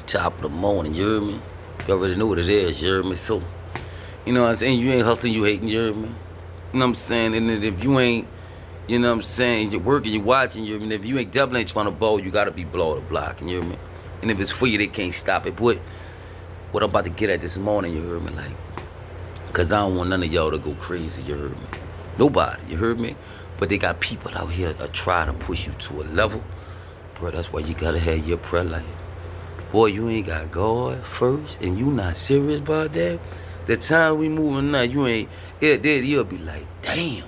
Top of the morning, you heard me? You already know what it is, you heard me? So, you know what I'm saying? You ain't hustling, you hating, you heard me? You know what I'm saying? And if you ain't, you know what I'm saying, you're working, you're watching, you hear me? If you ain't definitely ain't trying to ball, you gotta be below the block, you hear me? And if it's for you, they can't stop it. But what I'm about to get at this morning, you heard me? Like, cause I don't want none of y'all to go crazy, you heard me? Nobody, you heard me? But they got people out here that try to push you to a level. Bro, that's why you gotta have your prayer life. Boy, you ain't got God first, and you not serious about that. The time we moving now, you ain't. You'll be like, damn.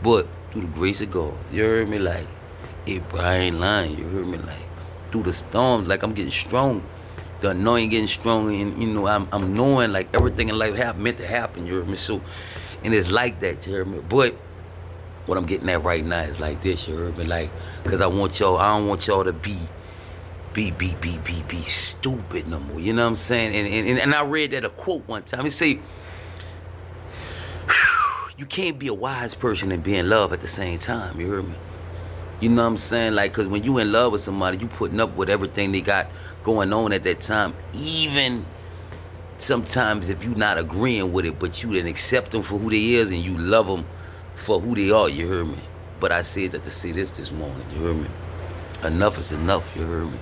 But through the grace of God, you heard me like, hey, bro, I ain't lying. You heard me like, through the storms, like I'm getting stronger. The anointing getting stronger, and you know I'm knowing like everything in life meant to happen. You heard me? So, and it's like that. You heard me? But what I'm getting at right now is like this. You heard me? Like, cause I don't want y'all to be stupid no more. You know what I'm saying? And I read that a quote one time. It say, you can't be a wise person and be in love at the same time. You heard me? You know what I'm saying? Like, cause when you in love with somebody, you putting up with everything they got going on at that time. Even sometimes if you not agreeing with it, but you didn't accept them for who they is and you love them for who they are. You heard me? But I said that to say this morning. You heard me? Enough is enough. You heard me?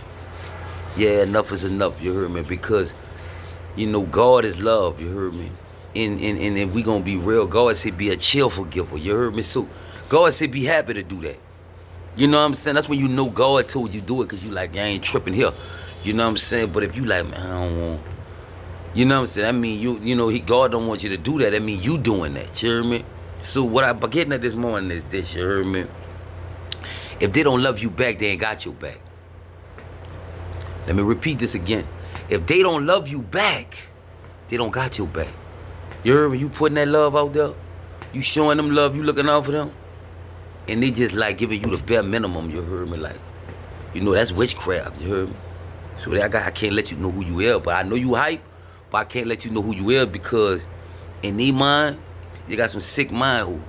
Yeah, enough is enough, you heard me? Because, you know, God is love, you heard me? And if we gonna be real, God said be a cheerful giver, you heard me? So, God said be happy to do that. You know what I'm saying? That's when you know God told you do it, because you like, I ain't tripping here. You know what I'm saying? But if you like, man, I don't want, you know what I'm saying? I mean, you know, God don't want you to do that. I mean, you doing that, you heard me? So what I'm getting at this morning is this, you heard me? If they don't love you back, they ain't got your back. Let me repeat this again. If they don't love you back, they don't got your back. You heard me? You putting that love out there, you showing them love, you looking out for them, and they just like giving you the bare minimum. You heard me? Like, you know, that's witchcraft. You heard me? So I can't let you know who you is, but I know you hype, but I can't let you know who you is because in their mind, they got some sick mind who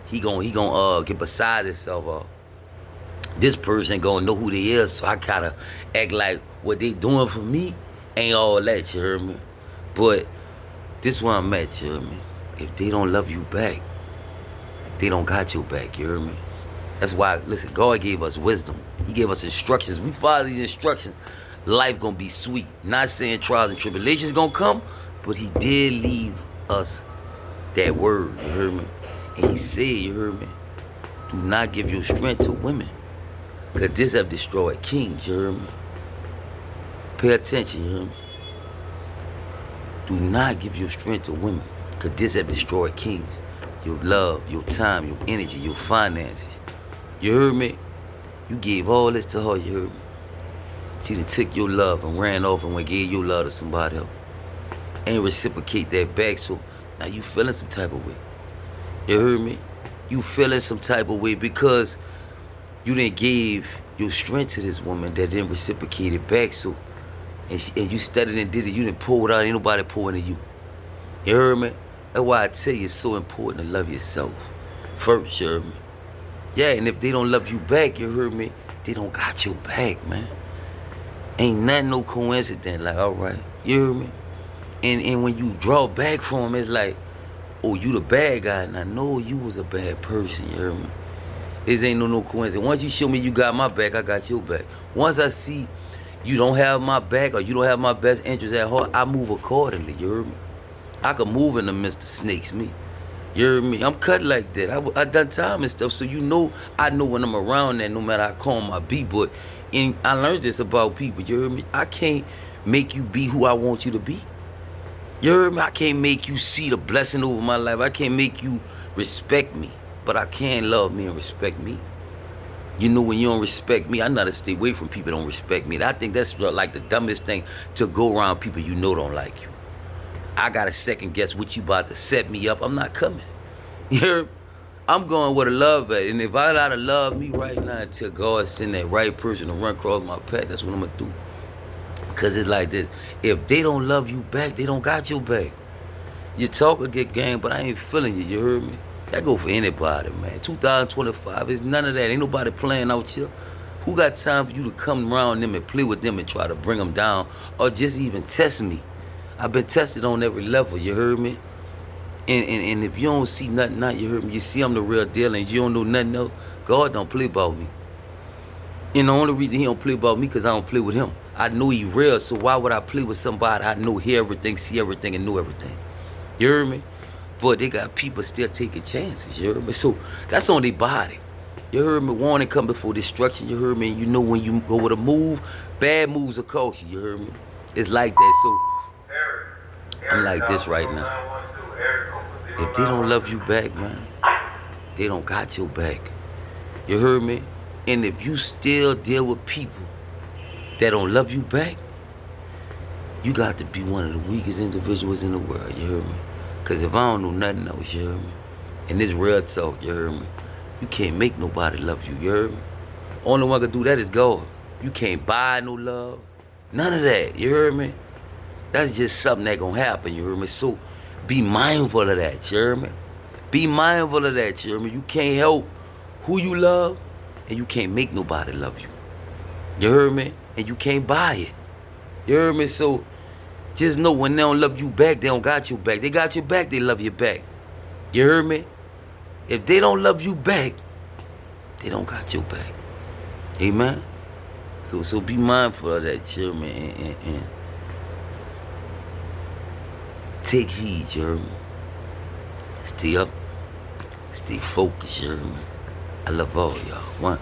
he gonna get beside himself. This person gonna know who they is, so I gotta act like what they doing for me ain't all that, you heard me? But this where I'm at, you heard me? If they don't love you back, they don't got your back, you heard me? That's why, listen, God gave us wisdom. He gave us instructions. We follow these instructions, life gonna be sweet. Not saying trials and tribulations gonna come, but he did leave us that word, you heard me? And he said, you heard me? Do not give your strength to women, because this have destroyed kings, you heard me? Pay attention, you heard me? Do not give your strength to women, because this have destroyed kings. Your love, your time, your energy, your finances. You heard me? You gave all this to her, you heard me? She done took your love and ran off and went gave your love to somebody else. Ain't reciprocate that back, so now you feeling some type of way. You heard me? You feeling some type of way because you didn't give your strength to this woman that didn't reciprocate it back. So, and you studied and did it. You didn't pull it out. Ain't nobody pouring into you. You heard me? That's why I tell you it's so important to love yourself first. You heard me? Yeah, and if they don't love you back, you heard me? They don't got your back, man. Ain't nothing no coincidence. Like, all right, you heard me? And when you draw back from them, it's like, oh, you the bad guy. And I know you was a bad person. You heard me? This ain't no coincidence. Once you show me you got my back, I got your back. Once I see you don't have my back or you don't have my best interest at heart, I move accordingly, you heard me? I can move in the midst of snakes, me. You heard me? I'm cut like that. I done time and stuff, so you know I know when I'm around that no matter how calm I be. But I learned this about people, you heard me? I can't make you be who I want you to be. You heard me? I can't make you see the blessing over my life. I can't make you respect me. But I can love me and respect me. You know, when you don't respect me, I know to stay away from people that don't respect me. And I think that's like the dumbest thing, to go around people you know don't like you. I got to second guess what you about to set me up. I'm not coming. You heard? I'm going where the love at. And if I gotta love me right now until God send that right person to run across my path, that's what I'm going to do. Because it's like this. If they don't love you back, they don't got your back. You talk a good game, but I ain't feeling you. You heard me? That go for anybody, man. 2025 is none of that. Ain't nobody playing out here. Who got time for you to come around them and play with them and try to bring them down or just even test me? I've been tested on every level, you heard me? And if you don't see nothing out, you heard me, you see I'm the real deal and you don't know nothing else, God don't play about me. And the only reason he don't play about me because I don't play with him. I know he real, so why would I play with somebody I know, hear everything, see everything, and know everything? You heard me? But they got people still taking chances, you heard me? So that's on their body. You heard me? Warning come before destruction, you heard me? And you know when you go with a move, bad moves will cost you, you heard me? It's like that, so I'm like this right now. If they don't love you back, man, they don't got your back. You heard me? And if you still deal with people that don't love you back, you got to be one of the weakest individuals in the world, you heard me? Because if I don't know nothing else, you heard me? And this real talk, you heard me? You can't make nobody love you, you heard me? Only one can do that is God. You can't buy no love. None of that, you heard me? That's just something that gonna happen, you heard me? So be mindful of that, you heard me? Be mindful of that, you heard me? You can't help who you love, and you can't make nobody love you. You heard me? And you can't buy it. You heard me? So just know when they don't love you back, they don't got your back. They got your back, they love you back. You heard me? If they don't love you back, they don't got your back. Amen? So be mindful of that, you heard me? And take heed, you heard me? Stay up. Stay focused, you heard me? I love all y'all. One.